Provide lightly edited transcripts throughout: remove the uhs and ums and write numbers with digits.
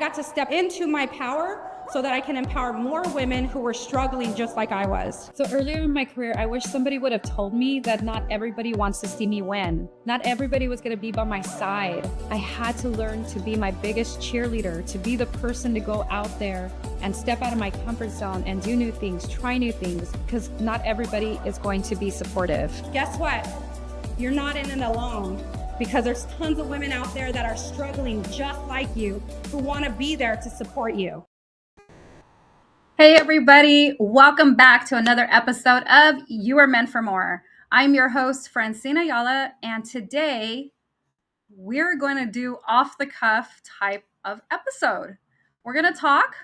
got to step into my power so that I can empower more women who were struggling just like I was. So earlier in my career, I wish somebody would have told me that not everybody wants to see me win. Not everybody was going to be by my side. I had to learn to be my biggest cheerleader, to be the person to go out there and step out of my comfort zone and do new things, try new things, because not everybody is going to be supportive. Guess what? You're not in it alone, because there's tons of women out there that are struggling just like you, who want to be there to support you. Hey everybody, welcome back to another episode of You Are Meant for More. I'm your host, Francine, and today we're going to do off the cuff type of episode. We're going to talk,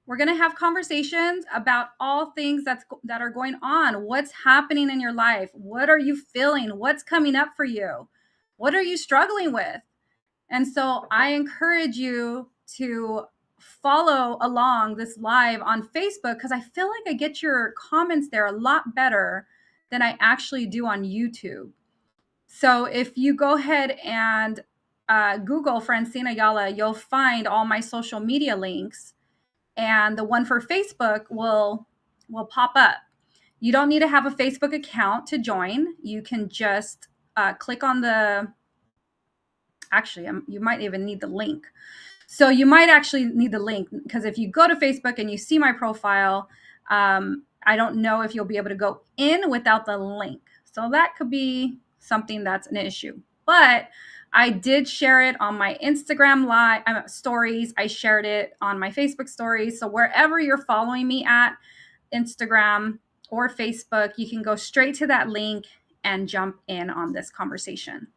we're going to have conversations about all things that are going on. What's happening in your life? What are you feeling? What's coming up for you? What are you struggling with? And so I encourage you to follow along this live on Facebook, because I feel like I get your comments there a lot better than I actually do on YouTube. So if you go ahead and Google Francine Ayala, you'll find all my social media links, and the one for Facebook will pop up. You don't need to have a Facebook account to join. You can just click on the, actually, you might even need the link. So you might actually need the link, because if you go to Facebook and you see my profile, I don't know if you'll be able to go in without the link. So that could be something that's an issue. But I did share it on my Instagram live stories. I shared it on my Facebook stories. So wherever you're following me at, Instagram or Facebook, you can go straight to that link and jump in on this conversation.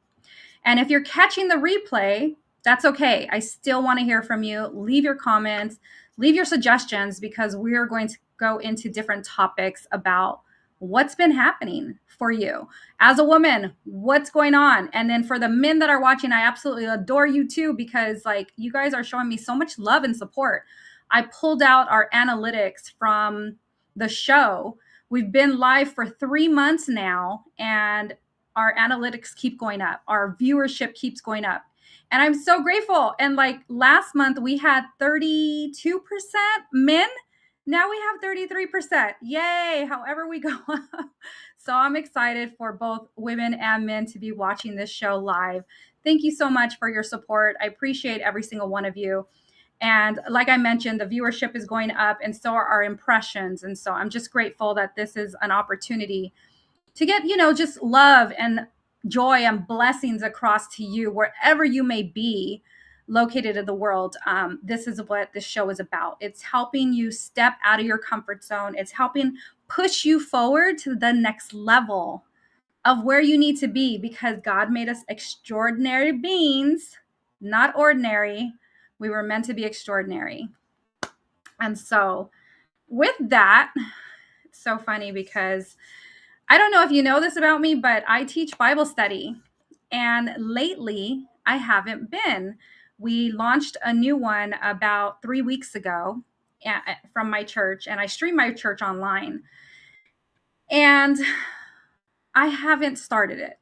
And if you're catching the replay, that's okay. I still want to hear from you. Leave your comments, leave your suggestions, because we are going to go into different topics about what's been happening for you as a woman, what's going on. And then for the men that are watching, I absolutely adore you too, because like you guys are showing me so much love and support. I pulled out our analytics from the show. We've been live for 3 months now, and our analytics keep going up. Our viewership keeps going up. And I'm so grateful. And like last month, we had 32% men. Now we have 33%. Yay, however we go up. So I'm excited for both women and men to be watching this show live. Thank you so much for your support. I appreciate every single one of you. And like I mentioned, the viewership is going up, and so are our impressions. And so I'm just grateful that this is an opportunity to get, just love and joy and blessings across to you wherever you may be located in the world. This is what this show is about. It's helping you step out of your comfort zone. It's helping push you forward to the next level of where you need to be, because God made us extraordinary beings, not ordinary. We were meant to be extraordinary. And so with that, it's so funny because I don't know if you know this about me, but I teach Bible study. And lately, I haven't been. We launched a new one about 3 weeks ago from my church, and I stream my church online. And I haven't started it.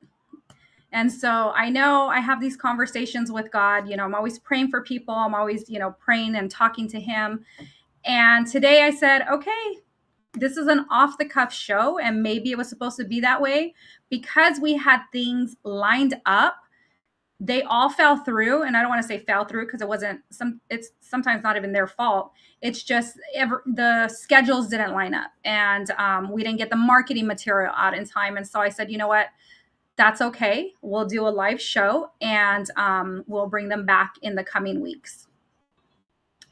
And so I know I have these conversations with God. I'm always praying for people. I'm always, praying and talking to him. And today I said, okay, this is an off the cuff show, and maybe it was supposed to be that way because we had things lined up. They all fell through, and I don't want to say fell through because it's sometimes not even their fault. It's just the schedules didn't line up, and we didn't get the marketing material out in time. And so I said, you know what? That's okay. We'll do a live show, and we'll bring them back in the coming weeks.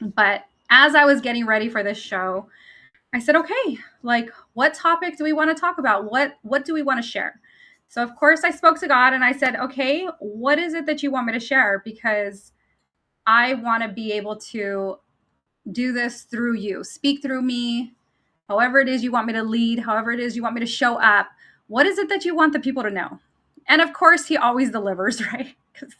But as I was getting ready for this show, I said, okay, like what topic do we want to talk about? What do we want to share? So of course I spoke to God and I said, okay, what is it that you want me to share? Because I want to be able to do this through you, speak through me, however it is you want me to lead, however it is you want me to show up. What is it that you want the people to know? And of course he always delivers, right? Because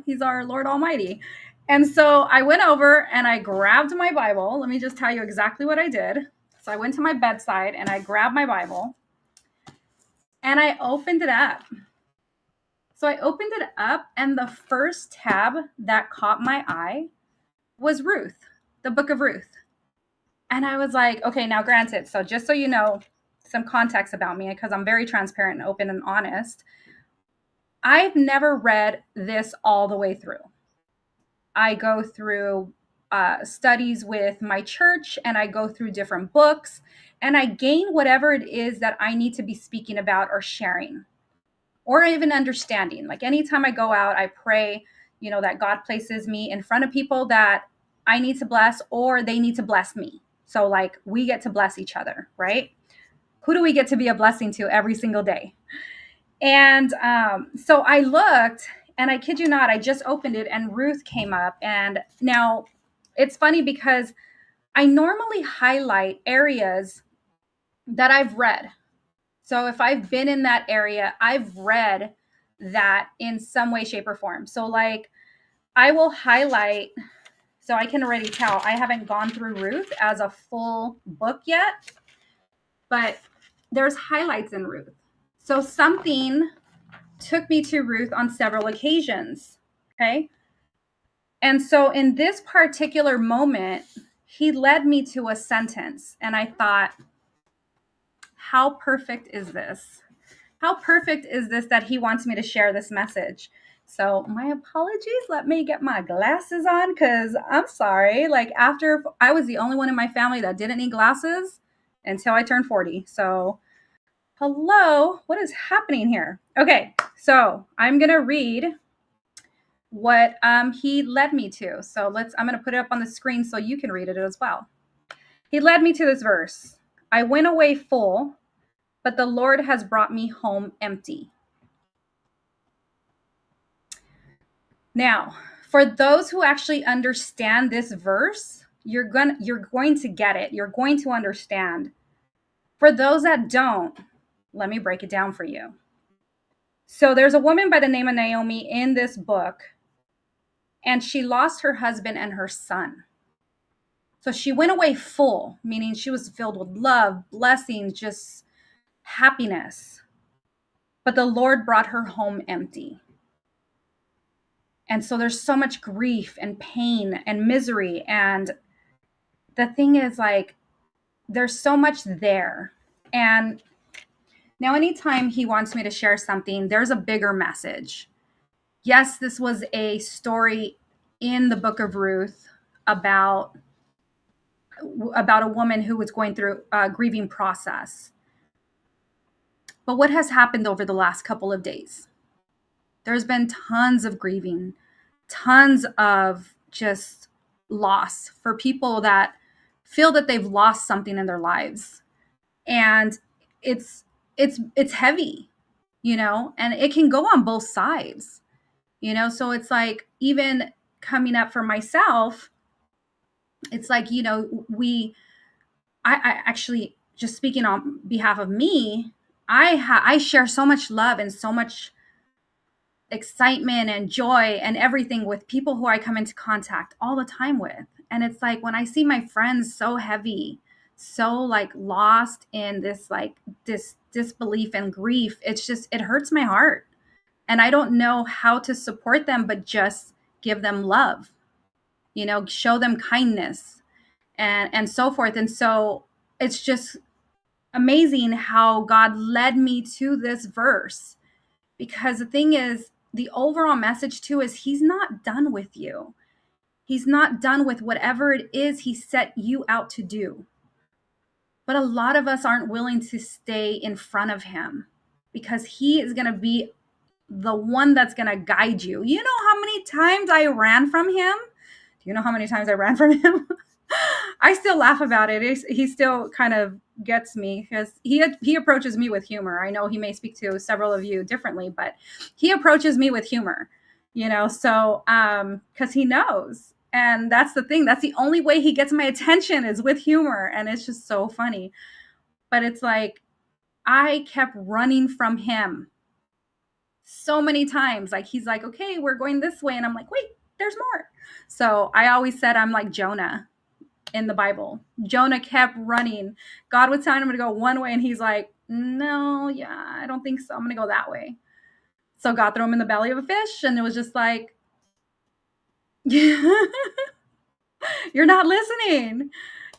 he's our Lord Almighty. And so I went over and I grabbed my Bible. Let me just tell you exactly what I did. So I went to my bedside and I grabbed my Bible and I opened it up. So I opened it up, and the first tab that caught my eye was Ruth, the book of Ruth. And I was like, okay, now granted, so just so you know some context about me, because I'm very transparent and open and honest, I've never read this all the way through. I go through studies with my church, and I go through different books, and I gain whatever it is that I need to be speaking about or sharing, or even understanding. Like anytime I go out, I pray, that God places me in front of people that I need to bless, or they need to bless me. So like we get to bless each other, right? Who do we get to be a blessing to every single day? And so I looked, and I kid you not, I just opened it and Ruth came up. And now it's funny because I normally highlight areas that I've read. So if I've been in that area, I've read that in some way, shape, or form. So like I will highlight, so I can already tell I haven't gone through Ruth as a full book yet, but there's highlights in Ruth. So something took me to Ruth on several occasions. Okay. And so in this particular moment, he led me to a sentence, and I thought, how perfect is this? How perfect is this that he wants me to share this message? So my apologies. Let me get my glasses on, because I'm sorry. Like after I was the only one in my family that didn't need glasses until I turned 40. So hello, what is happening here? Okay, so I'm going to read what he led me to. So I'm going to put it up on the screen so you can read it as well. He led me to this verse. I went away full, but the Lord has brought me home empty. Now, for those who actually understand this verse, you're going to get it. You're going to understand. For those that don't, let me break it down for you. So there's a woman by the name of Naomi in this book, and she lost her husband and her son. So she went away full, meaning she was filled with love, blessings, just happiness. But the Lord brought her home empty. And so there's so much grief and pain and misery. And the thing is, like, there's so much there. And now anytime he wants me to share something, there's a bigger message. Yes, this was a story in the book of Ruth about a woman who was going through a grieving process. But what has happened over the last couple of days? There's been tons of grieving, tons of just loss for people that feel that they've lost something in their lives. And it's heavy, and it can go on both sides, so it's like, even coming up for myself, it's like, I actually, just speaking on behalf of me, I share so much love and so much excitement and joy and everything with people who I come into contact all the time with. And it's like, when I see my friends so heavy, so like lost in this, like this disbelief and grief, it hurts my heart. And I don't know how to support them, but just give them love, show them kindness and so forth. And so it's just amazing how God led me to this verse, because the thing is, the overall message too is he's not done with you. He's not done with whatever it is he set you out to do. But a lot of us aren't willing to stay in front of him, because he is going to be the one that's going to guide you. You know how many times I ran from him? Do you know how many times I ran from him? I still laugh about it. He still kind of gets me, because he approaches me with humor. I know he may speak to several of you differently, but he approaches me with humor, so because he knows. And that's the thing. That's the only way he gets my attention, is with humor. And it's just so funny. But it's like, I kept running from him so many times. Like, he's like, okay, we're going this way. And I'm like, wait, there's more. So I always said I'm like Jonah in the Bible. Jonah kept running. God was telling him to go one way, and he's like, no, yeah, I don't think so. I'm going to go that way. So God threw him in the belly of a fish, and it was just like, you're not listening.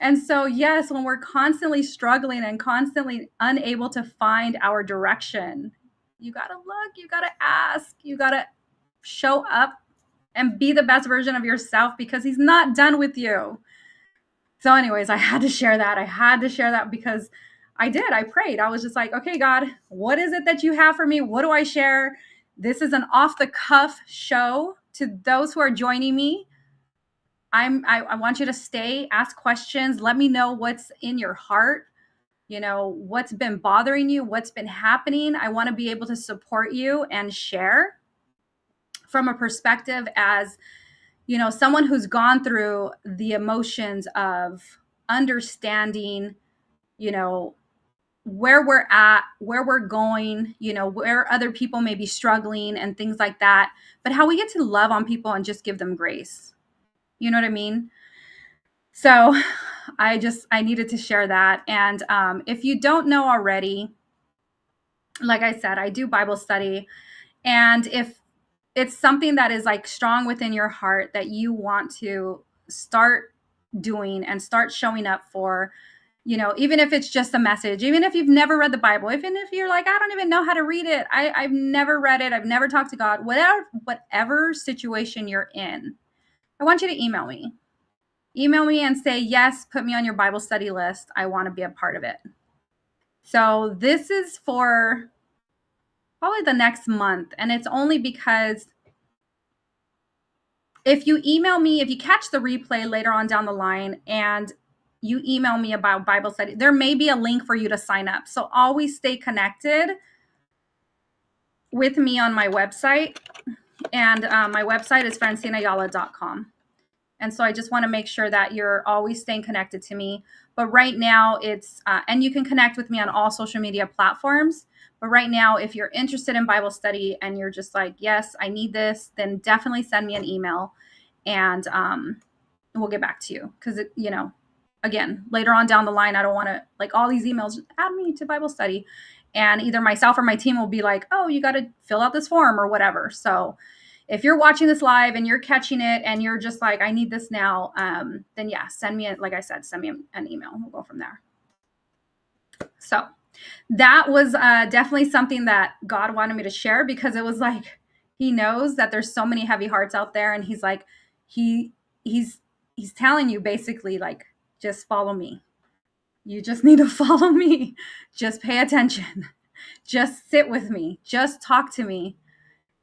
And so, yes, when we're constantly struggling and constantly unable to find our direction, you got to look, you got to ask, you got to show up and be the best version of yourself, because he's not done with you. So anyways, I had to share that. I had to share that because I did. I prayed. I was just like, okay, God, what is it that you have for me? What do I share? This is an off the cuff show. To those who are joining me, I want you to stay, ask questions. Let me know what's in your heart. You know, what's been bothering you, what's been happening. I want to be able to support you and share from a perspective as, you know, someone who's gone through the emotions of understanding, you know, where we're at, where we're going, you know, where other people may be struggling and things like that, but how we get to love on people and just give them grace. You know what I mean? So I needed to share that. And if you don't know already, like I said, I do Bible study. And if it's something that is like strong within your heart that you want to start doing and start showing up for, you know, even if it's just a message, even if you've never read the Bible, even if you're like, I don't even know how to read it. I've never read it. I've never talked to God, whatever situation you're in, I want you to email me. Email me and say, yes, put me on your Bible study list. I want to be a part of it. So this is for probably the next month. And it's only because if you email me, if you catch the replay later on down the line and you email me about Bible study, there may be a link for you to sign up. So always stay connected with me on my website. And my website is francineayala.com. And so I just want to make sure that you're always staying connected to me. But right now it's, and you can connect with me on all social media platforms. But right now, if you're interested in Bible study and you're just like, yes, I need this, then definitely send me an email and we'll get back to you. Because, you know, again, later on down the line, I don't want to, like, all these emails, just add me to Bible study. And either myself or my team will be like, oh, you got to fill out this form or whatever. So if you're watching this live and you're catching it and you're just like, I need this now, then yeah, send me, like I said, send me an email. We'll go from there. So that was definitely something that God wanted me to share, because it was like, he knows that there's so many heavy hearts out there. And he's like, he's telling you basically, like, just follow me. You just need to follow me. Just pay attention. Just sit with me. Just talk to me.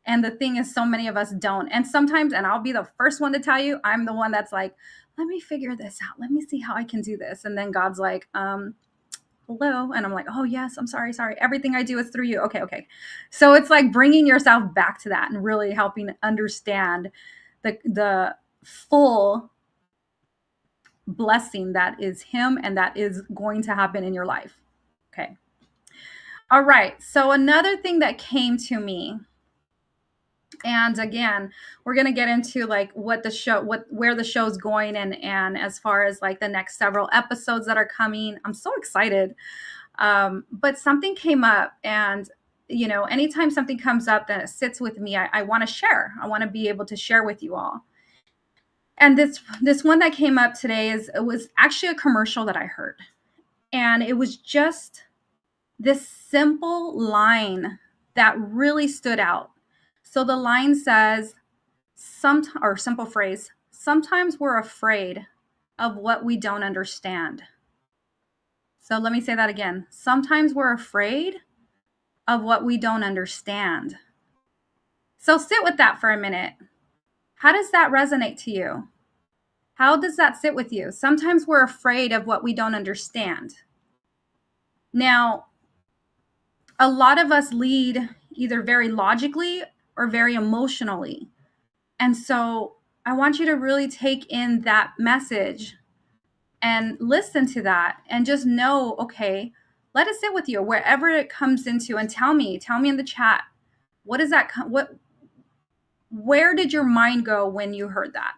And the thing is, so many of us don't. And sometimes, and I'll be the first one to tell you, I'm the one that's like, let me figure this out. Let me see how I can do this. And then God's like, hello. And I'm like, oh yes, I'm sorry. Everything I do is through you. Okay. So it's like bringing yourself back to that and really helping understand the full blessing that is him and that is going to happen in your life. Okay. All right. So another thing that came to me, and again, we're going to get into like where the show's going and as far as like the next several episodes that are coming. I'm so excited. But something came up, and, you know, anytime something comes up that sits with me, I want to share. I want to be able to share with you all. And this one that came up today it was actually a commercial that I heard. And it was just this simple line that really stood out. So the line says, simple phrase, sometimes we're afraid of what we don't understand. So let me say that again. Sometimes we're afraid of what we don't understand. So sit with that for a minute. How does that resonate to you? How does that sit with you? Sometimes we're afraid of what we don't understand. Now, a lot of us lead either very logically or very emotionally. And so I want you to really take in that message and listen to that and just know, okay, let it sit with you wherever it comes into, and tell me in the chat, where did your mind go when you heard that?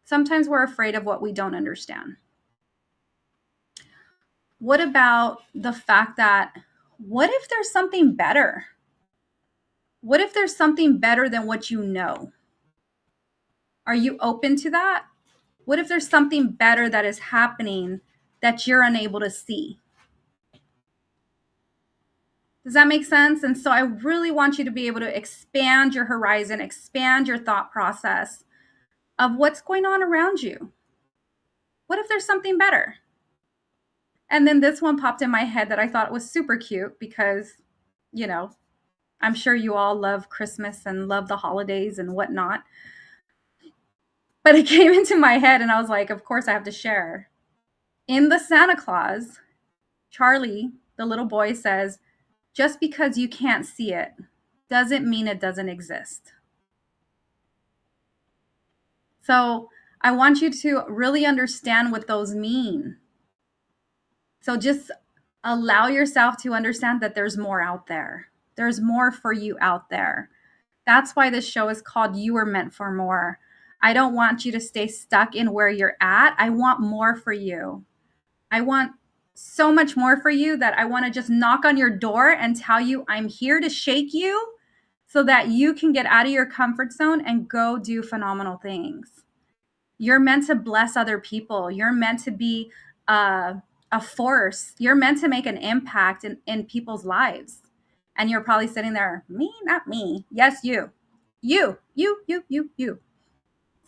Sometimes we're afraid of what we don't understand. What about the fact that, what if there's something better? What if there's something better than what you know? Are you open to that? What if there's something better that is happening that you're unable to see? Does that make sense? And so I really want you to be able to expand your horizon, expand your thought process of what's going on around you. What if there's something better? And then this one popped in my head that I thought was super cute because, you know, I'm sure you all love Christmas and love the holidays and whatnot. But it came into my head and I was like, of course I have to share. In the Santa Claus, Charlie, the little boy, says, just because you can't see it doesn't mean it doesn't exist. So I want you to really understand what those mean. So just allow yourself to understand that there's more out there. There's more for you out there. That's why this show is called You Were Meant for More. I don't want you to stay stuck in where you're at. I want more for you. I want so much more for you that I want to just knock on your door and tell you I'm here to shake you so that you can get out of your comfort zone and go do phenomenal things. You're meant to bless other people. You're meant to be a force. You're meant to make an impact in people's lives. And you're probably sitting there, me, not me. Yes, you. You.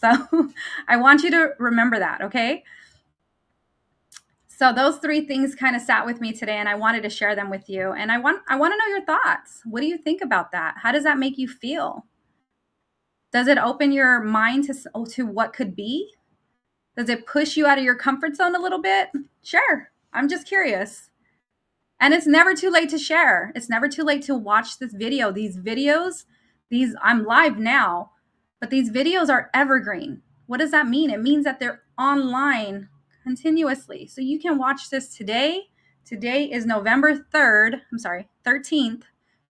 So I want you to remember that, okay? So those three things kind of sat with me today and I wanted to share them with you. And I want to know your thoughts. What do you think about that? How does that make you feel? Does it open your mind to what could be? Does it push you out of your comfort zone a little bit? Sure. I'm just curious. And it's never too late to share. It's never too late to watch this video. These videos, I'm live now, but these videos are evergreen. What does that mean? It means that they're online continuously. So you can watch this today. Today is November 13th,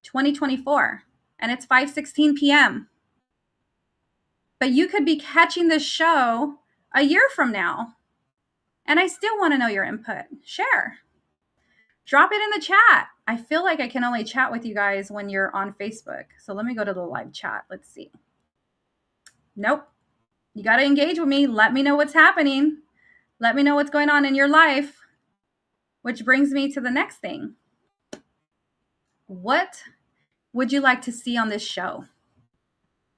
2024, and it's 5:16 p.m. But you could be catching this show a year from now. And I still want to know your input. Share. Drop it in the chat. I feel like I can only chat with you guys when you're on Facebook. So let me go to the live chat. Let's see. Nope. You got to engage with me. Let me know what's happening. Let me know what's going on in your life. Which brings me to the next thing. What would you like to see on this show?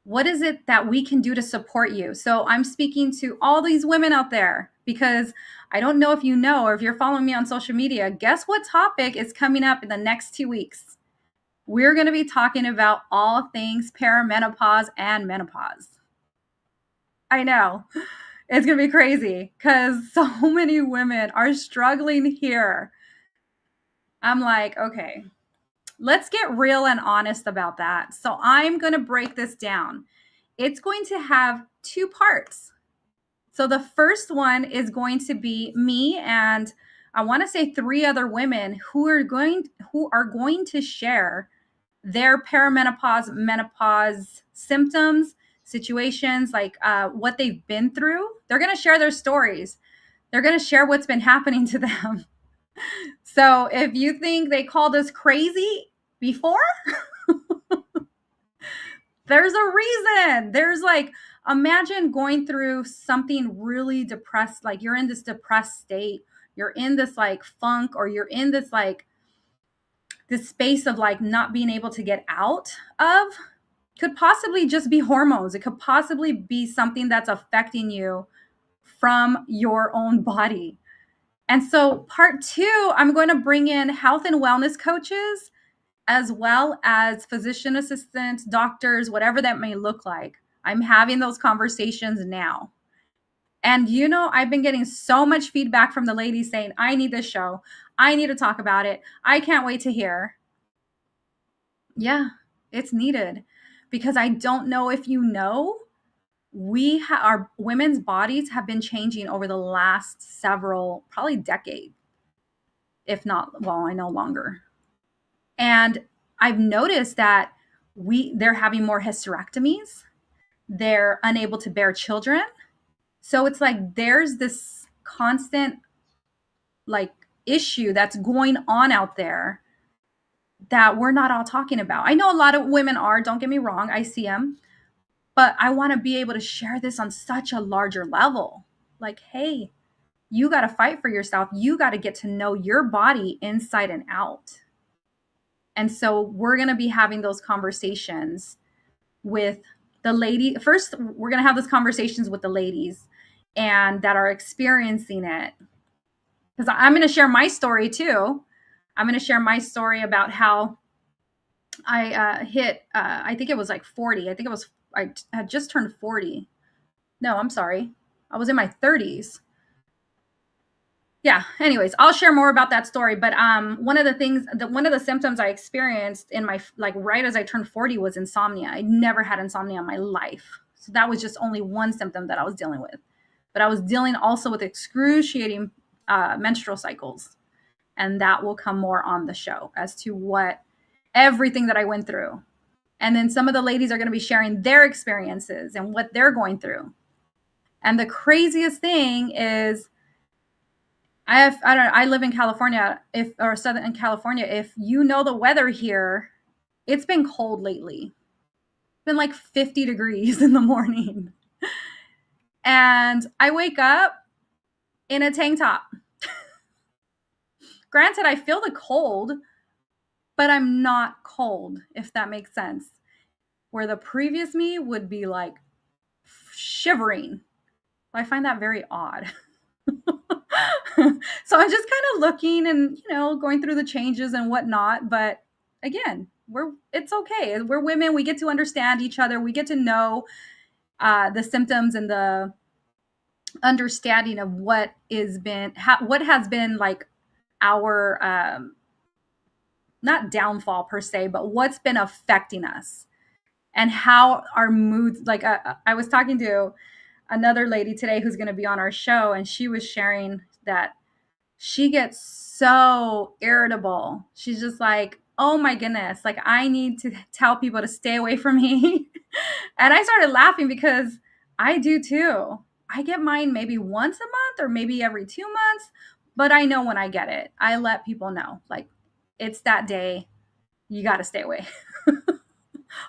What is it that we can do to support you? So I'm speaking to all these women out there because I don't know if you know or if you're following me on social media. Guess what topic is coming up in the next 2 weeks? We're going to be talking about all things perimenopause and menopause. I know. It's going to be crazy because so many women are struggling here. I'm like, okay, let's get real and honest about that. So I'm going to break this down. It's going to have 2 parts. So the first one is going to be me and I want to say 3 other women who are going to share their perimenopause, menopause symptoms, situations, like what they've been through. They're going to share their stories. They're going to share what's been happening to them. So if you think they called us crazy before, there's a reason. There's like, imagine going through something really depressed, like you're in this depressed state, you're in this like funk, or you're in this like this space of like not being able to get out of. Could possibly just be hormones. It could possibly be something that's affecting you from your own body. And so part 2, I'm going to bring in health and wellness coaches, as well as physician assistants, doctors, whatever that may look like. I'm having those conversations now. And you know, I've been getting so much feedback from the ladies saying, I need this show. I need to talk about it. I can't wait to hear. Yeah, it's needed because I don't know if you know, our women's bodies have been changing over the last several, probably decades, if not, well, I know longer. And I've noticed that they're having more hysterectomies. They're unable to bear children. So it's like there's this constant like issue that's going on out there that we're not all talking about. I know a lot of women are, don't get me wrong, I see them, but I want to be able to share this on such a larger level. Like, hey, you got to fight for yourself. You got to get to know your body inside and out. And so we're going to be having those conversations with the lady. First, we're going to have those conversations with the ladies and that are experiencing it. Because I'm going to share my story too. I'm going to share my story about how I hit, I think it was like 40. I had just turned 40. No, I'm sorry. I was in my 30s. Yeah, anyways, I'll share more about that story. But one of the symptoms I experienced in my, like right as I turned 40 was insomnia. I never had insomnia in my life. So that was just only one symptom that I was dealing with. But I was dealing also with excruciating menstrual cycles. And that will come more on the show as to everything that I went through. And then some of the ladies are going to be sharing their experiences and what they're going through. And the craziest thing is, I live in California, or Southern California. If you know the weather here, it's been cold lately. It's been like 50 degrees in the morning. And I wake up in a tank top. Granted, I feel the cold, but I'm not cold, if that makes sense. Where the previous me would be like shivering. I find that very odd. So I'm just kind of looking and, going through the changes and whatnot. But again, it's okay. We're women. We get to understand each other. We get to know the symptoms and the understanding of what has been like our, not downfall per se, but what's been affecting us and how our moods, like I was talking to another lady today who's going to be on our show, and she was sharing that she gets so irritable. She's just like, oh my goodness, like I need to tell people to stay away from me. And I started laughing because I do too. I get mine maybe once a month or maybe every 2 months, but I know when I get it. I let people know, like, it's that day, you got to stay away.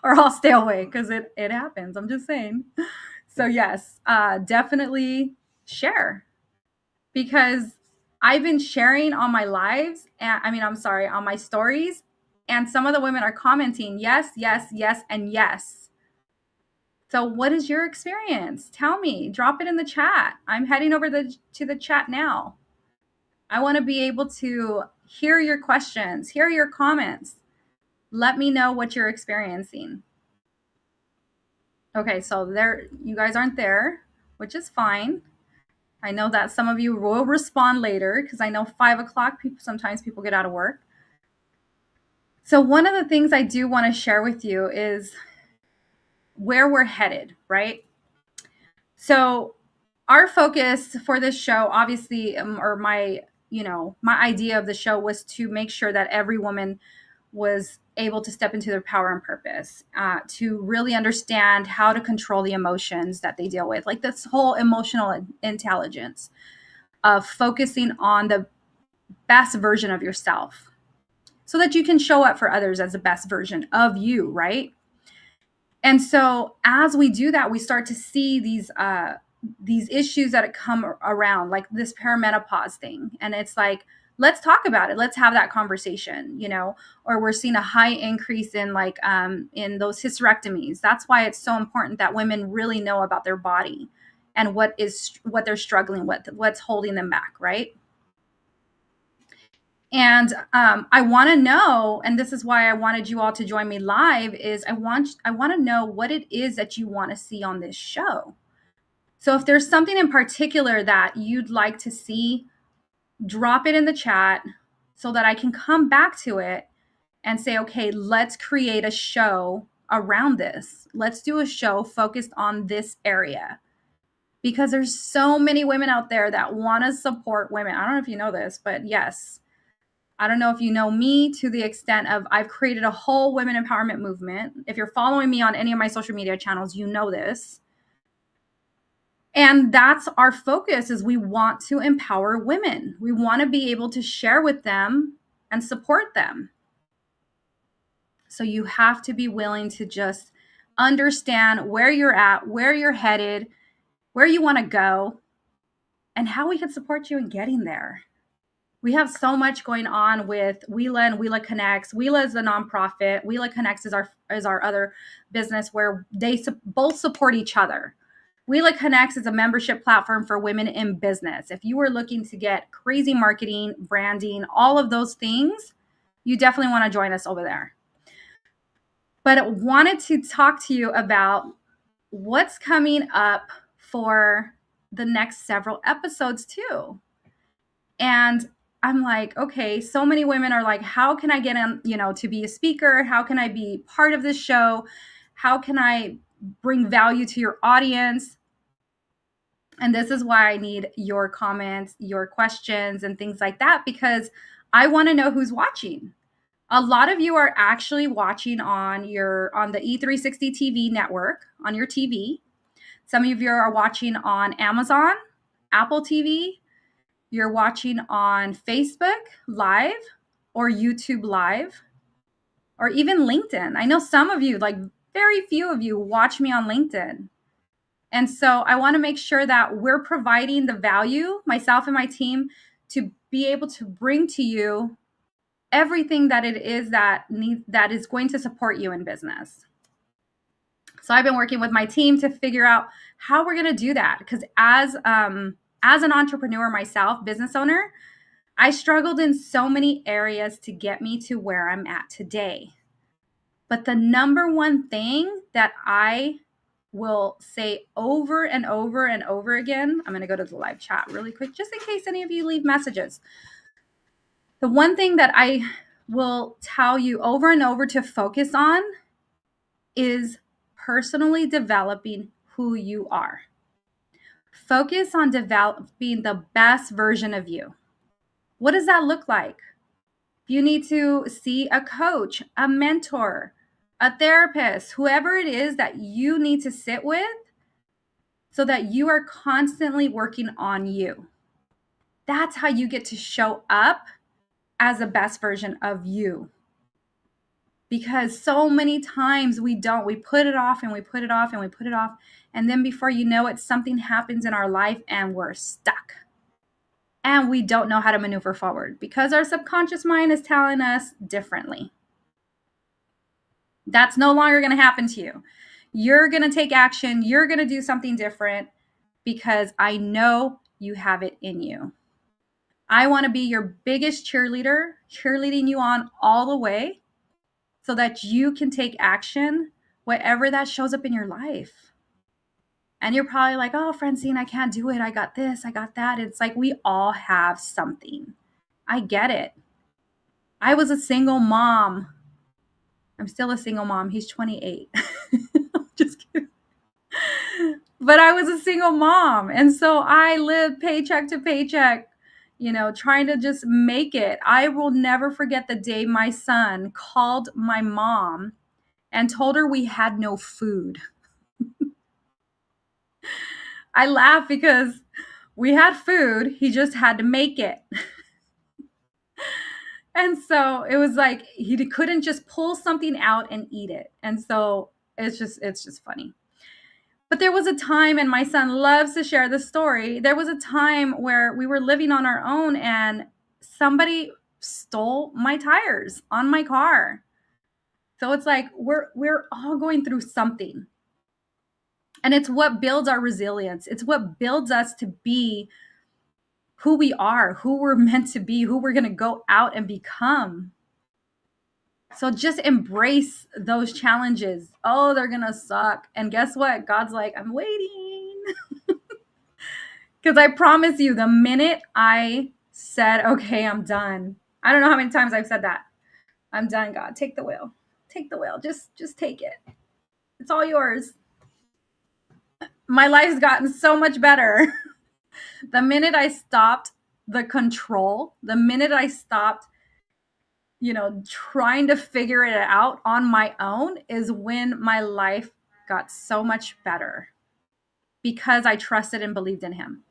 Or I'll stay away because it happens. I'm just saying. So yes, definitely share, because I've been sharing on my lives, and on my stories, and some of the women are commenting, yes, yes, yes, and yes. So what is your experience? Tell me, drop it in the chat. I'm heading over to the chat now. I want to be able to hear your questions, hear your comments. Let me know what you're experiencing. Okay, so you guys aren't there, which is fine. I know that some of you will respond later because I know 5 o'clock, sometimes people get out of work. So one of the things I do want to share with you is where we're headed, right? So our focus for this show, obviously, or my idea of the show was to make sure that every woman was able to step into their power and purpose, to really understand how to control the emotions that they deal with, like this whole emotional intelligence of focusing on the best version of yourself so that you can show up for others as the best version of you, right? And so as we do that, we start to see these issues that come around, like this perimenopause thing. And it's like, let's talk about it. Let's have that conversation, or we're seeing a high increase in in those hysterectomies. That's why it's so important that women really know about their body and what they're struggling with, what's holding them back, right? And I want to know, and this is why I wanted you all to join me live, is I want to know what it is that you want to see on this show. So if there's something in particular that you'd like to see, drop it in the chat so that I can come back to it and say, okay, let's create a show around this. Let's do a show focused on this area, because there's so many women out there that want to support women. I don't know if you know this, but yes, I don't know if you know me to the extent of I've created a whole women empowerment movement. If you're following me on any of my social media channels, you know this. And that's our focus, is we want to empower women. We want to be able to share with them and support them. So you have to be willing to just understand where you're at, where you're headed, where you want to go, and how we can support you in getting there. We have so much going on with Wheela and Wheela Connects. Wheela is the nonprofit. Wheela Connects is our other business where they both support each other. Wheela Connects is a membership platform for women in business. If you are looking to get crazy marketing, branding, all of those things, you definitely want to join us over there. But I wanted to talk to you about what's coming up for the next several episodes too. And I'm like, okay, so many women are like, how can I get in, to be a speaker? How can I be part of this show? How can I bring value to your audience? And this is why I need your comments, your questions, and things like that, because I want to know who's watching. A lot of you are actually watching on the E360 TV network on your TV. Some of you are watching on Amazon, Apple TV. You're watching on Facebook Live or YouTube Live or even LinkedIn. I know some of you, like very few of you, watch me on LinkedIn. And so I want to make sure that we're providing the value, myself and my team, to be able to bring to you everything that it is that is going to support you in business. So I've been working with my team to figure out how we're going to do that. Because as an entrepreneur myself, business owner, I struggled in so many areas to get me to where I'm at today. But the number one thing that I will say over and over and over again, I'm going to go to the live chat really quick, just in case any of you leave messages. The one thing that I will tell you over and over to focus on is personally developing who you are. Focus on developing the best version of you. What does that look like? You need to see a coach, a mentor, a therapist, whoever it is that you need to sit with so that you are constantly working on you. That's how you get to show up as the best version of you. Because so many times we put it off and we put it off and we put it off. And then before you know it, something happens in our life and we're stuck. And we don't know how to maneuver forward because our subconscious mind is telling us differently. That's no longer going to happen to you. You're going to take action. You're going to do something different because I know you have it in you. I want to be your biggest cheerleader, cheerleading you on all the way so that you can take action, whatever that shows up in your life. And you're probably like, oh, Francine, I can't do it. I got this, I got that. It's like we all have something. I get it. I was a single mom. I'm still a single mom. He's 28. Just kidding. But I was a single mom. And so I lived paycheck to paycheck, trying to just make it. I will never forget the day my son called my mom and told her we had no food. I laugh because we had food. He just had to make it. And so it was like he couldn't just pull something out and eat it. And so it's just funny. But there was a time, and my son loves to share this story. There was a time where we were living on our own and somebody stole my tires on my car. So it's like we're all going through something. And it's what builds our resilience. It's what builds us to be who we are, who we're meant to be, who we're going to go out and become. So just embrace those challenges. Oh, they're going to suck. And guess what? God's like, I'm waiting. Because I promise you, the minute I said, okay, I'm done. I don't know how many times I've said that. I'm done, God. Take the wheel. Take the wheel. Just take it. It's all yours. My life's gotten so much better. The minute I stopped the control, the minute I stopped, trying to figure it out on my own is when my life got so much better because I trusted and believed in him.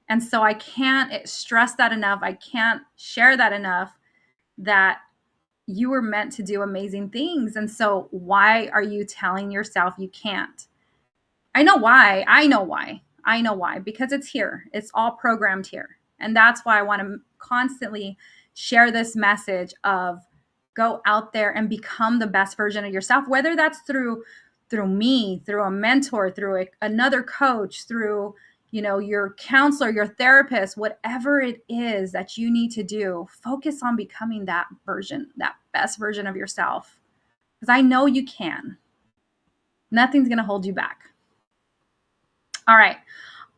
And so I can't stress that enough. I can't share that enough that you were meant to do amazing things. And so why are you telling yourself you can't? I know why. Because it's here. It's all programmed here. And that's why I want to constantly share this message of go out there and become the best version of yourself, whether that's through me, through a mentor, through another coach, through your counselor, your therapist, whatever it is that you need to do. Focus on becoming that version, that best version of yourself, because I know you can. Nothing's going to hold you back. All right.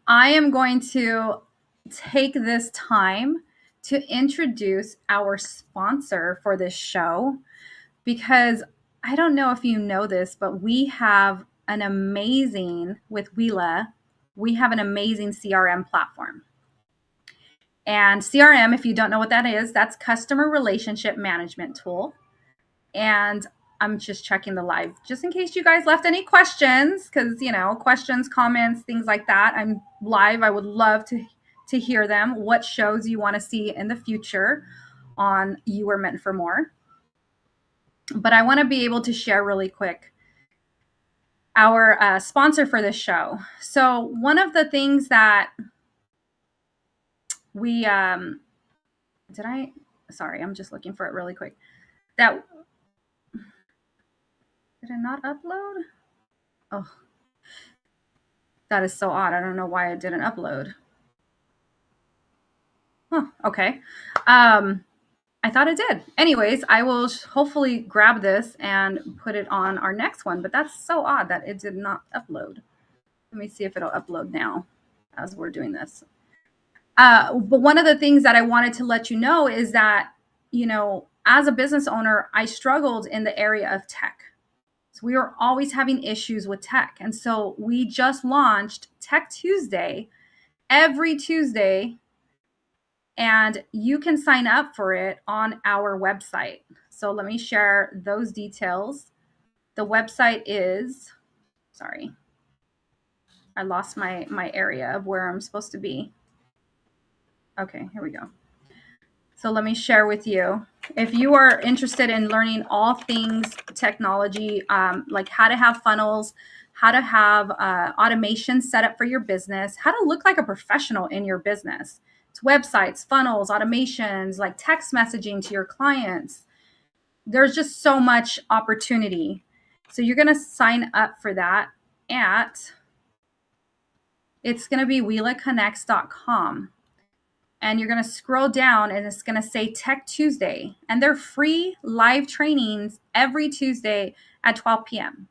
I am going to take this time to introduce our sponsor for this show, because I don't know if you know this, but we have an amazing CRM platform. And CRM, if you don't know what that is, that's customer relationship management tool. And I'm just checking the live just in case you guys left any questions, because, questions, comments, things like that. I'm live. I would love to hear them. What shows you want to see in the future on You Were Meant for More. But I want to be able to share really quick our sponsor for this show. So one of the things that we, I'm just looking for it really quick. Did it not upload? Oh, that is so odd. I don't know why it didn't upload. Oh, okay. I thought it did. Anyways, I will hopefully grab this and put it on our next one, but that's so odd that it did not upload. Let me see if it'll upload now as we're doing this. But one of the things that I wanted to let you know is that, as a business owner, I struggled in the area of tech. So we were always having issues with tech. And so we just launched Tech Tuesday every Tuesday, and you can sign up for it on our website. So let me share those details. The website is, sorry, I lost my area of where I'm supposed to be. Okay, here we go. So let me share with you. If you are interested in learning all things technology, like how to have funnels, how to have automation set up for your business, how to look like a professional in your business. It's websites, funnels, automations, like text messaging to your clients. There's just so much opportunity. So you're going to sign up for that it's going to be WheelaConnects.com. And you're going to scroll down and it's going to say Tech Tuesday. And they're free live trainings every Tuesday at 12 p.m.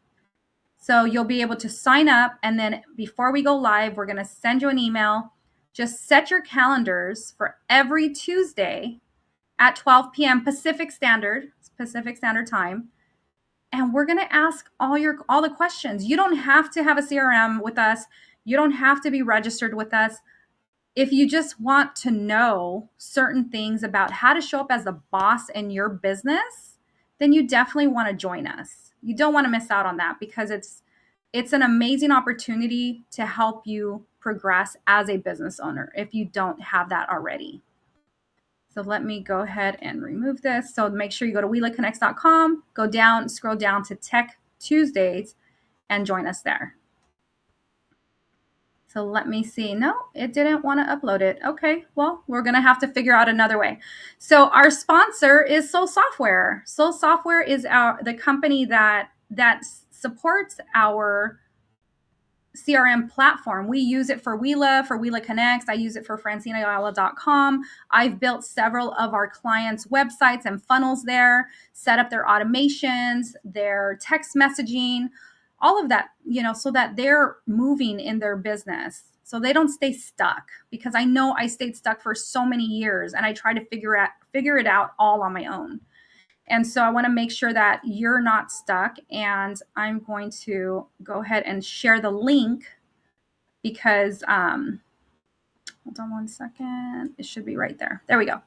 So you'll be able to sign up. And then before we go live, we're going to send you an email. Just set your calendars for every Tuesday at 12 p.m. Pacific Standard Time. And we're going to ask all the questions. You don't have to have a CRM with us. You don't have to be registered with us. If you just want to know certain things about how to show up as the boss in your business, then you definitely want to join us. You don't want to miss out on that, because it's an amazing opportunity to help you progress as a business owner if you don't have that already. So let me go ahead and remove this. So make sure you go to WheelaConnects.com, go down, scroll down to Tech Tuesdays, and join us there. So let me see. No, it didn't want to upload it. Okay, well, we're going to have to figure out another way. So our sponsor is Soul Software. Soul Software is the company that supports our CRM platform. We use it for Wheela Connects. I use it for FrancineAyala.com. I've built several of our clients' websites and funnels there, set up their automations, their text messaging, all of that, so that they're moving in their business, so they don't stay stuck. Because I know I stayed stuck for so many years, and I tried to figure it out all on my own. And so I want to make sure that you're not stuck. And I'm going to go ahead and share the link, because hold on one second. It should be right there. There we go.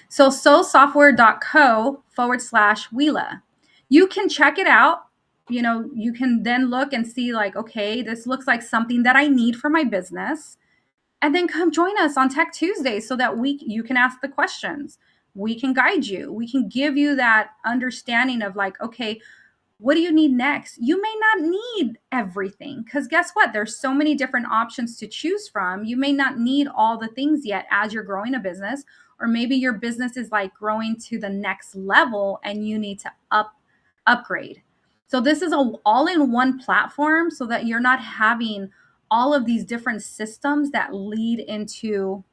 So soulsoftware.co/Wheela. You can check it out. You can then look and see, like, okay, this looks like something that I need for my business. And then come join us on Tech Tuesday so that you can ask the questions. we can guide you. We can give you that understanding of like, okay, what do you need next? You may not need everything, because guess what? There's so many different options to choose from. You may not need all the things yet as you're growing a business, or maybe your business is like growing to the next level and you need to upgrade. So this is a all-in-one platform so that you're not having all of these different systems that lead into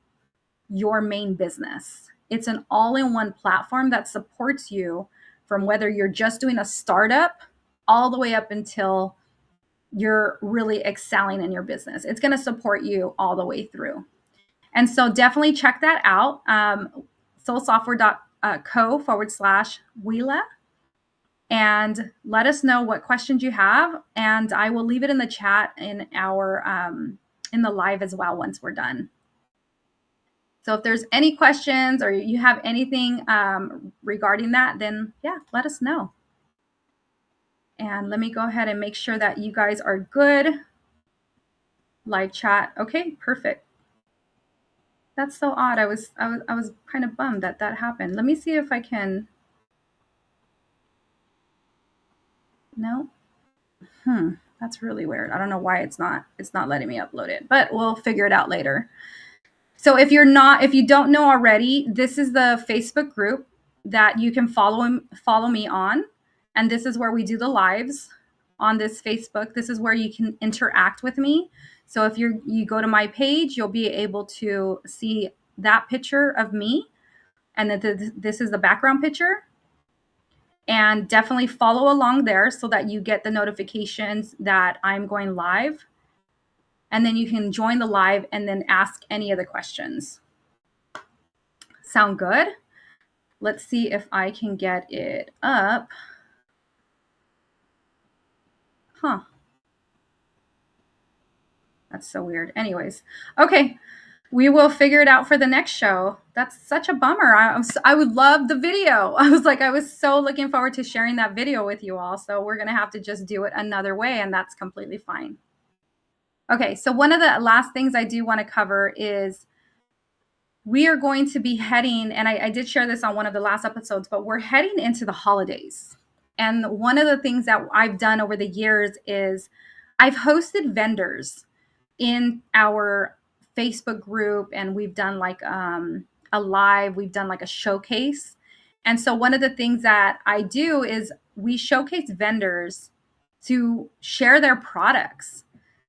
your main business. It's an all-in-one platform that supports you from whether you're just doing a startup all the way up until you're really excelling in your business. It's going to support you all the way through. And so definitely check that out. soulsoftware.co/Wheela. And let us know what questions you have. And I will leave it in the chat in the live as well once we're done. So if there's any questions or you have anything regarding that, then yeah, let us know. And let me go ahead and make sure that you guys are good. Live chat. Okay, perfect. That's so odd. I was kind of bummed that happened. Let me see if I can. No. That's really weird. I don't know why it's not letting me upload it, but we'll figure it out later. So if you don't know already, this is the Facebook group that you can follow me on. And this is where we do the lives on this Facebook. This is where you can interact with me. So if you go to my page, you'll be able to see that picture of me. And then this is the background picture. And definitely follow along there so that you get the notifications that I'm going live. And then you can join the live and then ask any of the questions. Sound good? Let's see if I can get it up. That's so weird. Anyways, okay. We will figure it out for the next show. That's such a bummer. I would love the video. I was so looking forward to sharing that video with you all. So we're going to have to just do it another way, and that's completely fine. Okay, so one of the last things I do want to cover is we are going to be heading, and I did share this on one of the last episodes, but we're heading into the holidays. And one of the things that I've done over the years is I've hosted vendors in our Facebook group, and we've done like a live, we've done like a showcase. And so one of the things that I do is we showcase vendors to share their products.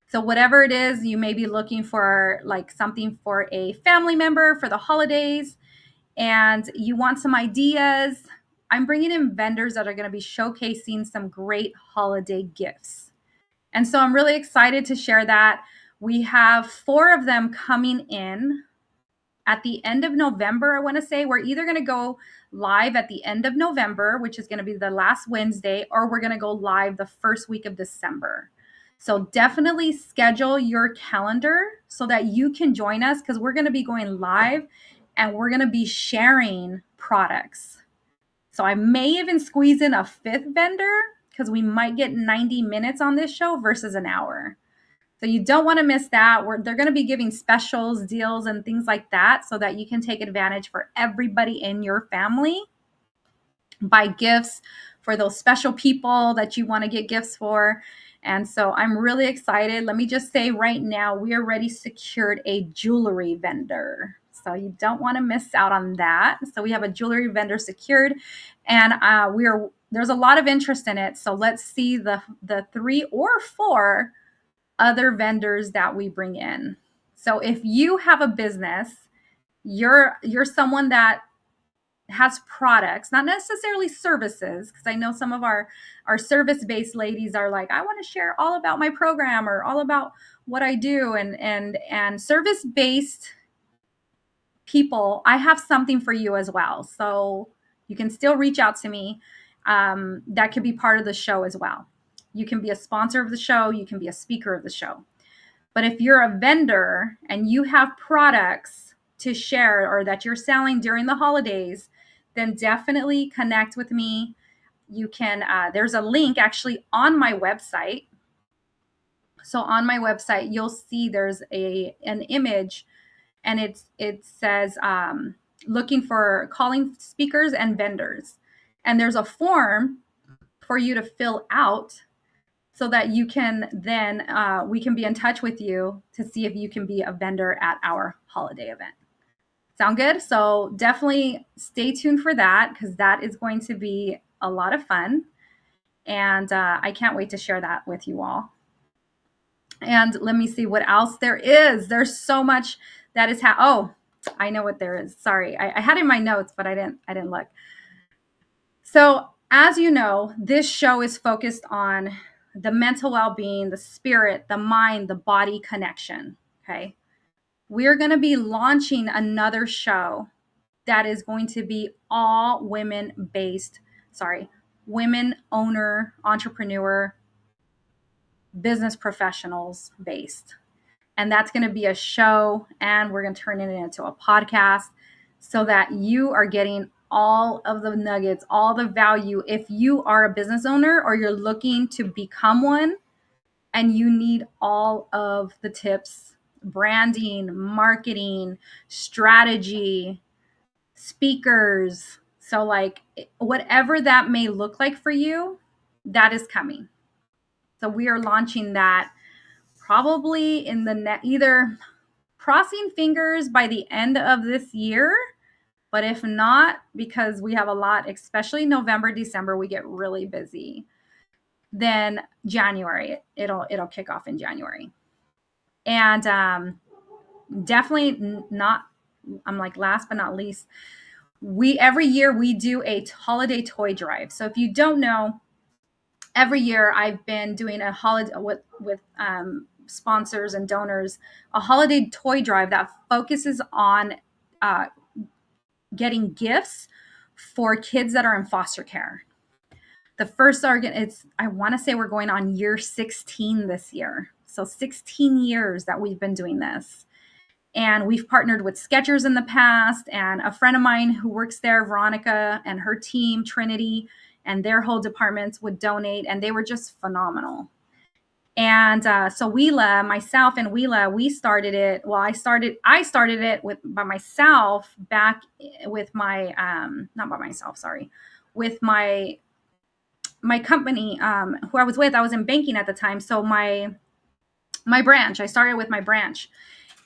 So whatever it is, you may be looking for like something for a family member for the holidays and you want some ideas. I'm bringing in vendors that are going to be showcasing some great holiday gifts. And so I'm really excited to share that. We have 4 of them coming in at the end of November. I want to say we're either going to go live at the end of November, which is going to be the last Wednesday, or we're going to go live the first week of December. So definitely schedule your calendar so that you can join us, because we're going to be going live and we're going to be sharing products. So I may even squeeze in a 5th vendor because we might get 90 minutes on this show versus an hour. So you don't want to miss that. They're going to be giving specials, deals, and things like that so that you can take advantage for everybody in your family. Buy gifts for those special people that you want to get gifts for. And so I'm really excited. Let me just say right now, we already secured a jewelry vendor. So you don't want to miss out on that. So we have a jewelry vendor secured, and there's a lot of interest in it. So let's see the 3 or 4 other vendors that we bring in. So if you have a business, you're someone that has products, not necessarily services, because I know some of our service-based ladies are like, I want to share all about my program or all about what I do, and service-based people, I have something for you as well. So you can still reach out to me. That could be part of the show as well. You can be a sponsor of the show. You can be a speaker of the show. But if you're a vendor and you have products to share or that you're selling during the holidays, then definitely connect with me. You can, there's a link actually on my website. So on my website, you'll see there's an image, and it says, looking for calling speakers and vendors. And there's a form for you to fill out so that you can then, we can be in touch with you to see if you can be a vendor at our holiday event. Sound good? So definitely stay tuned for that, because that is going to be a lot of fun. And I can't wait to share that with you all. And let me see what else there is. There's so much that is oh, I know what there is. Sorry, I had it in my notes, but I didn't look. So as you know, this show is focused on the mental well-being, the spirit, the mind, the body connection. Okay. We're going to be launching another show that is going to be all women owner, entrepreneur, business professionals based. And that's going to be a show, and we're going to turn it into a podcast so that you are getting all of the nuggets, all the value. If you are a business owner or you're looking to become one and you need all of the tips, branding, marketing, strategy, speakers. So like whatever that may look like for you, that is coming. So we are launching that probably in the either crossing fingers by the end of this year, but if not, because we have a lot, especially November, December, we get really busy. Then January, it'll kick off in January. And definitely not, I'm like last but not least, every year we do a holiday toy drive. So if you don't know, every year I've been doing a holiday with sponsors and donors, a holiday toy drive that focuses on getting gifts for kids that are in foster care. The first I want to say we're going on year 16 this year. So 16 years that we've been doing this. And we've partnered with Skechers in the past, and a friend of mine who works there, Veronica, and her team, Trinity, and their whole departments would donate, and they were just phenomenal. And so myself and Wheela, we started it. Well, I started it by myself back with my, not by myself, sorry, with my company who I was with. I was in banking at the time. So my branch, I started with my branch.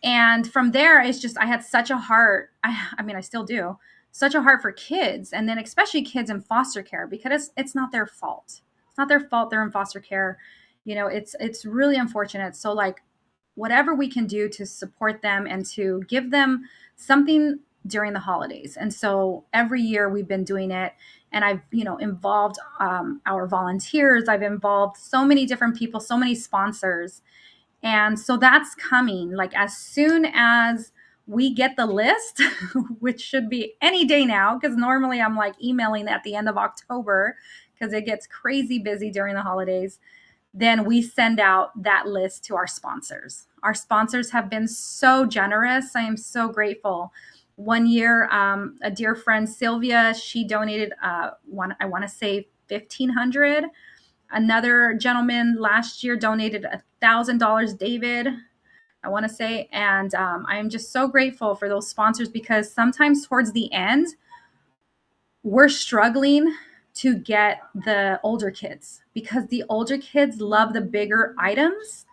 And from there, it's just, I had such a heart. I mean, I still do, such a heart for kids. And then especially kids in foster care, because it's not their fault. It's not their fault. They're in foster care. You know, it's really unfortunate. So like whatever we can do to support them and to give them something during the holidays. And so every year we've been doing it, and I've, involved our volunteers. I've involved so many different people, so many sponsors. And so that's coming like as soon as we get the list, which should be any day now, because normally I'm like emailing at the end of October because it gets crazy busy during the holidays. Then we send out that list to our sponsors. Our sponsors have been so generous. I am so grateful. One year, a dear friend, Sylvia, she donated, I want to say $1,500. Another gentleman last year donated $1,000, David, I want to say. And I am just so grateful for those sponsors, because sometimes towards the end, we're struggling to get the older kids, because the older kids love the bigger items,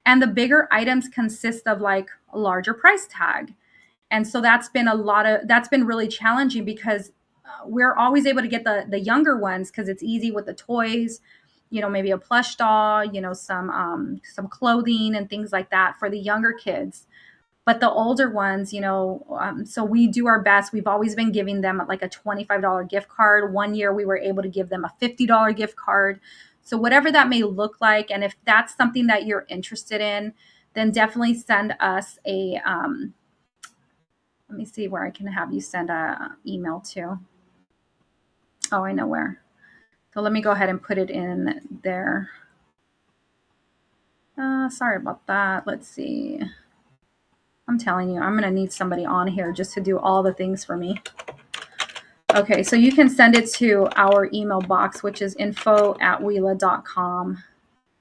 and the bigger items consist of like a larger price tag. And so that's been really challenging, because we're always able to get the younger ones because it's easy with the toys, maybe a plush doll, some clothing and things like that for the younger kids. But the older ones, so we do our best. We've always been giving them like a $25 gift card. One year we were able to give them a $50 gift card. So whatever that may look like, and if that's something that you're interested in, then definitely send us a, let me see where I can have you send a email to. Oh, I know where. So let me go ahead and put it in there. Sorry about that. Let's see. I'm telling you, I'm going to need somebody on here just to do all the things for me. Okay, so you can send it to our email box, which is info@wheela.com.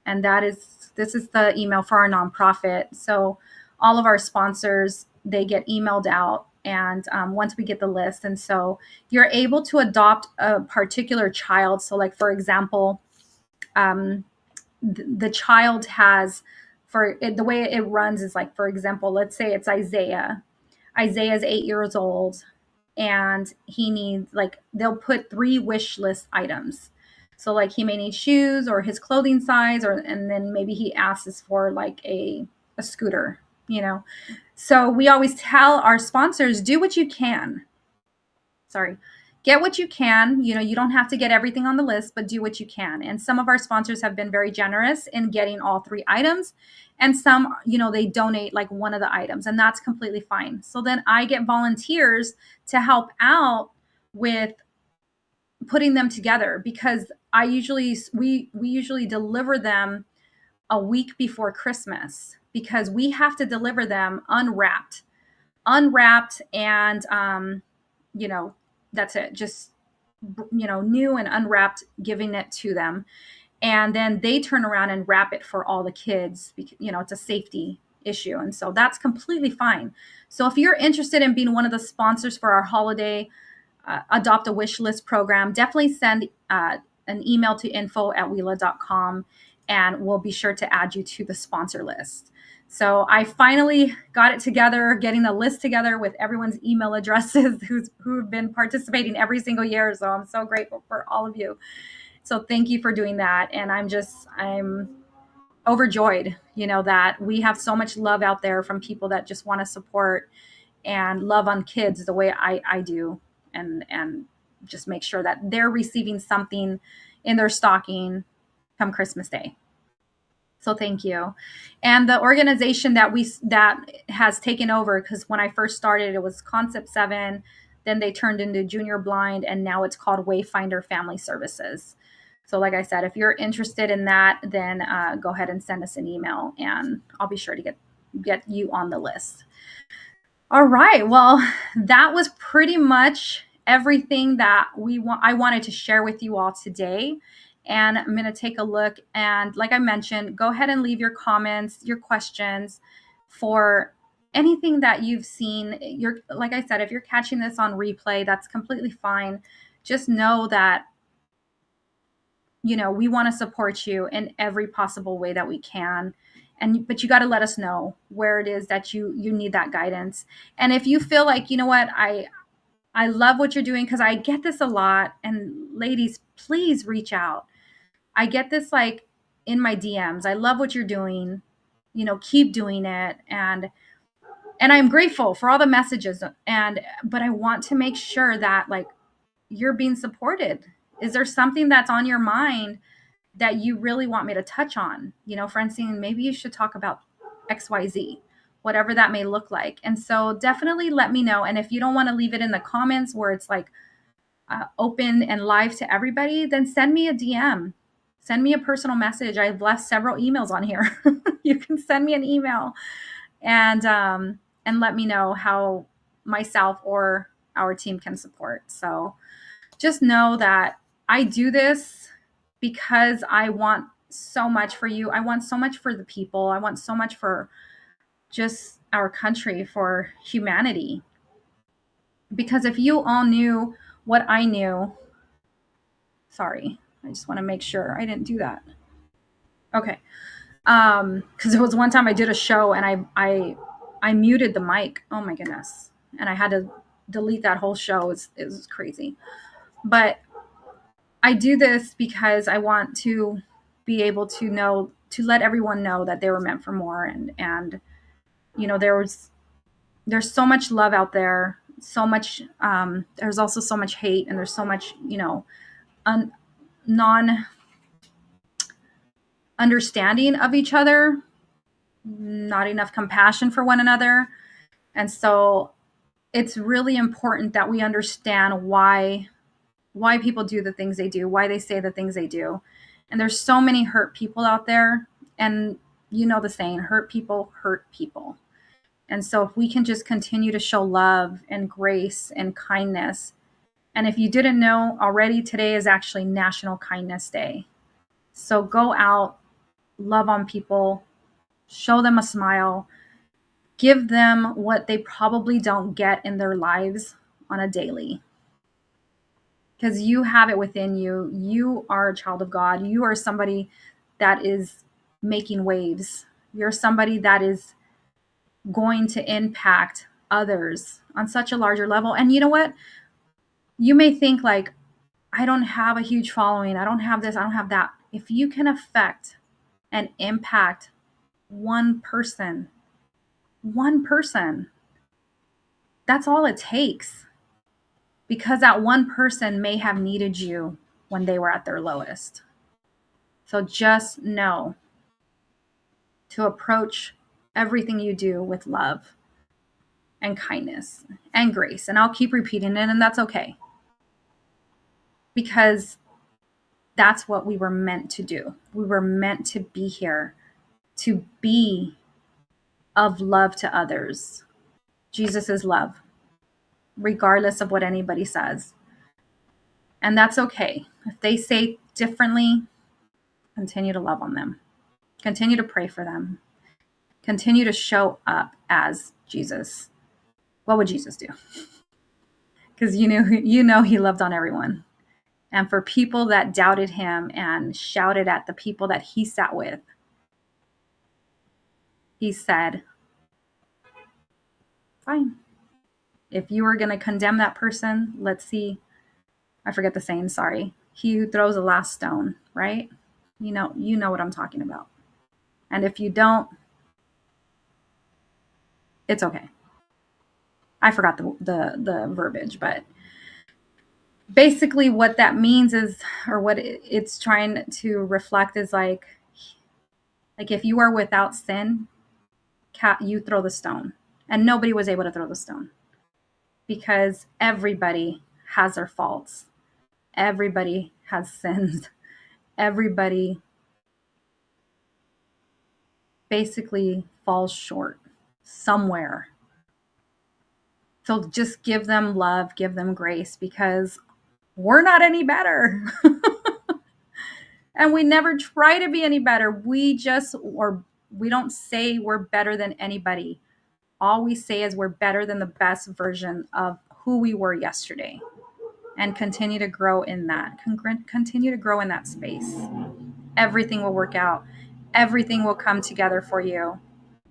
And this is the email for our nonprofit. So all of our sponsors, they get emailed out And once we get the list, and so you're able to adopt a particular child. So like, for example, the child has, the way it runs is like, for example, let's say it's Isaiah. Isaiah is 8 years old, and he needs, like, they'll put 3 wish list items. So like, he may need shoes or his clothing size, and then maybe he asks for like a scooter, So we always tell our sponsors, do what you can. Get what you can. You don't have to get everything on the list, but do what you can. And some of our sponsors have been very generous in getting all 3 items. And some, they donate like one of the items, and that's completely fine. So then I get volunteers to help out with putting them together, because we usually deliver them a week before Christmas, because we have to deliver them unwrapped, and that's it. Just, new and unwrapped, giving it to them. And then they turn around and wrap it for all the kids. It's a safety issue. And so that's completely fine. So if you're interested in being one of the sponsors for our holiday Adopt a Wish List program, definitely send an email to info@wela.com, and we'll be sure to add you to the sponsor list. So I finally got it together, getting a list together with everyone's email addresses who've been participating every single year. So I'm so grateful for all of you. So thank you for doing that. And I'm overjoyed, that we have so much love out there from people that just want to support and love on kids the way I do, and just make sure that they're receiving something in their stocking come Christmas Day. So thank you. And the organization that has taken over, because when I first started, it was Concept 7, then they turned into Junior Blind, and now it's called Wayfinder Family Services. So like I said, if you're interested in that, then go ahead and send us an email, and I'll be sure to get you on the list. All right. Well, that was pretty much everything that I wanted to share with you all today. And I'm going to take a look, and like I mentioned, go ahead and leave your comments, your questions for anything that you've seen. Like I said, if you're catching this on replay, that's completely fine. Just know that, we want to support you in every possible way that we can. But you got to let us know where it is that you need that guidance. And if you feel like, what, I love what you're doing, because I get this a lot. And ladies, please reach out. I get this like in my DMs. I love what you're doing. Keep doing it. And I'm grateful for all the messages. But I want to make sure that like you're being supported. Is there something that's on your mind that you really want me to touch on? Francine, maybe you should talk about XYZ, whatever that may look like. And so definitely let me know. And if you don't want to leave it in the comments where it's like open and live to everybody, then send me a DM. Send me a personal message. I've left several emails on here. You can send me an email and let me know how myself or our team can support. So just know that I do this because I want so much for you. I want so much for the people. I want so much for just our country, for humanity. Because if you all knew what I knew, sorry, I just want to make sure I didn't do that. Okay. Because there was one time I did a show and I muted the mic. Oh my goodness. And I had to delete that whole show. It was crazy. But I do this because I want to be able to let everyone know that they were meant for more. And there's so much love out there, so much, there's also so much hate, and there's so much, non-understanding of each other, not enough compassion for one another. And so it's really important that we understand why people do the things they do, why they say the things they do. And there's so many hurt people out there. And the saying, hurt people hurt people. And so if we can just continue to show love and grace and kindness. And if you didn't know already, today is actually National Kindness Day. So go out, love on people, show them a smile, Give them what they probably don't get in their lives on a daily. Because you have it within you. You are a child of God. You are somebody that is making waves. You're somebody that is going to impact others on such a larger level. And you know what? You may think like, I don't have a huge following. I don't have this. I don't have that. If you can affect and impact one person, that's all it takes. Because that one person may have needed you when they were at their lowest. So just know to approach everything you do with love and kindness and grace. And I'll keep repeating it, and that's okay. Because that's what we were meant to do. We were meant to be here, to be of love to others. Jesus is love, regardless of what anybody says. And that's okay. If they say differently, continue to love on them. Continue to pray for them. Continue to show up as Jesus. What would Jesus do? Because you know he loved on everyone. And for people that doubted him and shouted at the people that he sat with, he said, fine. If you were going to condemn that person, let's see. I forget the saying, sorry. He who throws the last stone, right? You know what I'm talking about. And if you don't, it's okay. I forgot the verbiage, but basically what that means is, or what it's trying to reflect is like if you are without sin, you throw the stone. And nobody was able to throw the stone because everybody has their faults. Everybody has sins. Everybody basically falls short somewhere. So just give them love, give them grace, because we're not any better. And we never try to be any better. We don't say we're better than anybody. All we say is we're better than the best version of who we were yesterday, and continue to grow in that. Continue to grow in that space. Everything will work out. Everything will come together for you.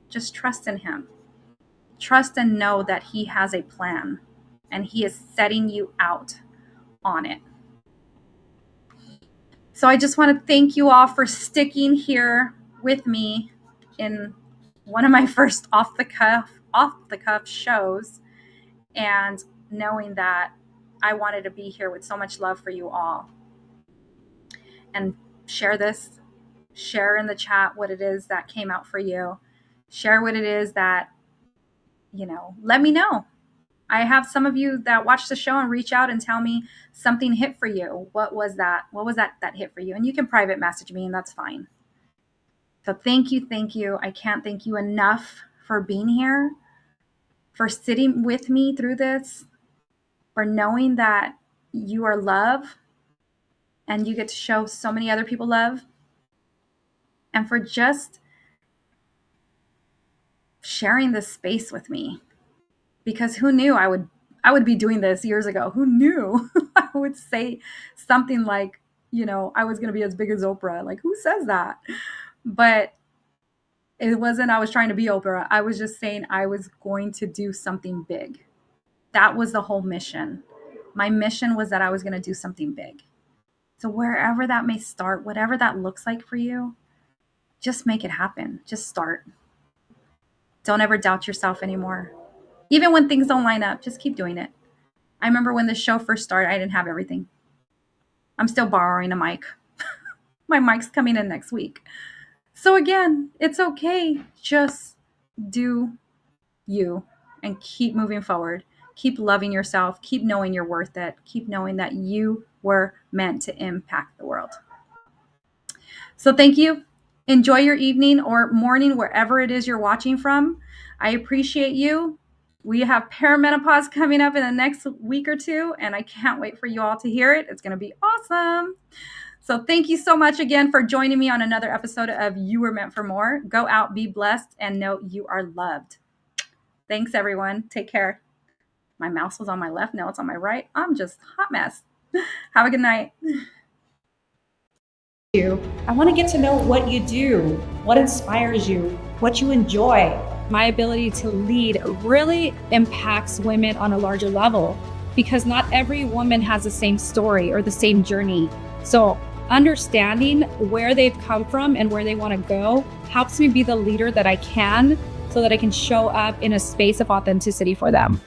Just trust in him. Trust and know that he has a plan, and he is setting you out on it. So I just want to thank you all for sticking here with me in one of my first off the cuff shows, and knowing that I wanted to be here with so much love for you all. And share this. Share in the chat what it is that came out for you. Share what it is that, let me know. I have some of you that watch the show and reach out and tell me something hit for you. What was that? What was that hit for you? And you can private message me, and that's fine. So thank you. I can't thank you enough for being here, for sitting with me through this, for knowing that you are love and you get to show so many other people love, and for just sharing this space with me. Because who knew I would be doing this years ago? Who knew I would say something like, I was going to be as big as Oprah? Like, who says that? But it wasn't I was trying to be Oprah. I was just saying I was going to do something big. That was the whole mission. My mission was that I was going to do something big. So wherever that may start, whatever that looks like for you, just make it happen. Just start. Don't ever doubt yourself anymore. Even when things don't line up, just keep doing it. I remember when the show first started, I didn't have everything. I'm still borrowing a mic. My mic's coming in next week. So again, it's okay. Just do you and keep moving forward. Keep loving yourself. Keep knowing you're worth it. Keep knowing that you were meant to impact the world. So thank you. Enjoy your evening or morning, wherever it is you're watching from. I appreciate you. We have perimenopause coming up in the next week or two, and I can't wait for you all to hear it. It's going to be awesome. So thank you so much again for joining me on another episode of You Were Meant for More. Go out, be blessed, and know you are loved. Thanks, everyone. Take care. My mouse was on my left. Now it's on my right. I'm just a hot mess. Have a good night. I want to get to know what you do, what inspires you, what you enjoy. My ability to lead really impacts women on a larger level because not every woman has the same story or the same journey. So understanding where they've come from and where they want to go helps me be the leader that I can so that I can show up in a space of authenticity for them.